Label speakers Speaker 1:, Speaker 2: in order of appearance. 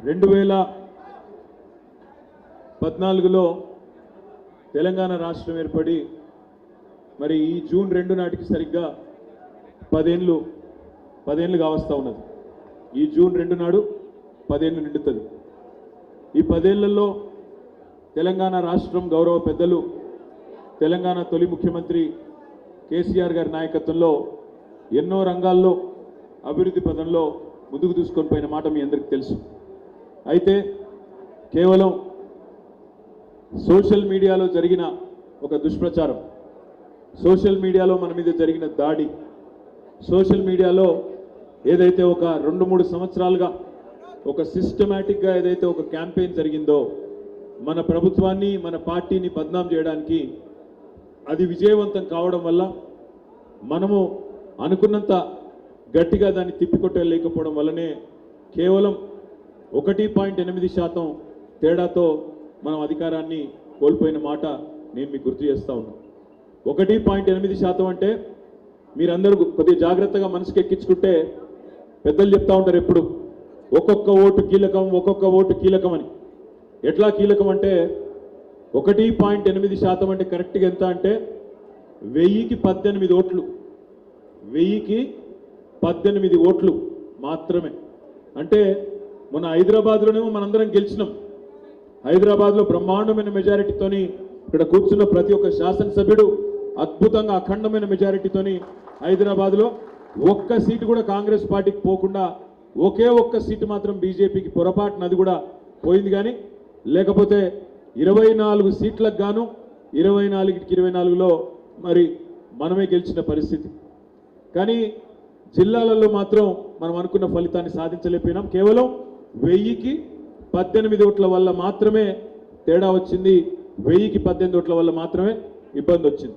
Speaker 1: 2014లో తెలంగాణ రాష్ట్రం ఏర్పడి మరి ఈ జూన్ 2 నాటికి సరిగ్గా 10 ఏళ్ళు కావస్తా ఉన్నది. ఈ జూన్ 2 నాడు 10 ఏళ్ళు నిండుతుంది. ఈ 10 ఏళ్లలో తెలంగాణ రాష్ట్రం గౌరవ పెద్దలు తెలంగాణ తొలి ముఖ్యమంత్రి కేసీఆర్ గారి నాయకత్వంలో ఎన్నో రంగాల్లో అభివృద్ధి పదంలో ముందుకు దూసుకొని పోయిన మాట మీ అందరికీ తెలుసు. అయితే కేవలం సోషల్ మీడియాలో జరిగిన ఒక దుష్ప్రచారం, సోషల్ మీడియాలో మన మీద జరిగిన దాడి, సోషల్ మీడియాలో ఏదైతే ఒక 2-3 సంవత్సరాలుగా ఒక సిస్టమేటిక్గా ఏదైతే ఒక క్యాంపెయిన్ జరిగిందో మన ప్రభుత్వాన్ని మన పార్టీని బద్నాం చేయడానికి, అది విజయవంతం కావడం వల్ల మనము అనుకున్నంత గట్టిగా దాన్ని తిప్పికొట్టలేకపోవడం వల్లనే కేవలం 1.8% తేడాతో మనం అధికారాన్ని కోల్పోయిన మాట నేను మీకు గుర్తు చేస్తా ఉన్నాను. 1.8% అంటే మీరందరూ కొద్దిగా జాగ్రత్తగా మనసుకి ఎక్కించుకుంటే పెద్దలు చెప్తా ఉంటారు ఎప్పుడు ఒక్కొక్క ఓటు కీలకం అని. ఎట్లా కీలకం అంటే 1.8% అంటే కరెక్ట్గా ఎంత అంటే 1000కి 18 ఓట్లు, 1000కి 18 ఓట్లు మాత్రమే. అంటే మన హైదరాబాద్లోనేమో మనందరం గెలిచినాం. హైదరాబాద్లో బ్రహ్మాండమైన మెజారిటీతోని ఇక్కడ కూర్చున్న ప్రతి ఒక్క శాసనసభ్యుడు అద్భుతంగా అఖండమైన మెజారిటీతోని హైదరాబాద్లో ఒక్క సీటు కూడా కాంగ్రెస్ పార్టీకి పోకుండా ఒకే ఒక్క సీటు మాత్రం బీజేపీకి పొరపాటున అది కూడా పోయింది. కానీ లేకపోతే 24 సీట్లకు గాను 24కి 24లో మరి మనమే గెలిచిన పరిస్థితి. కానీ జిల్లాలలో మాత్రం మనం అనుకున్న ఫలితాన్ని సాధించలేకపోయినాం. కేవలం 1000కి 18 ఓట్ల వల్ల మాత్రమే తేడా వచ్చింది, 1000కి 18 ఓట్ల వల్ల మాత్రమే ఇబ్బంది వచ్చింది.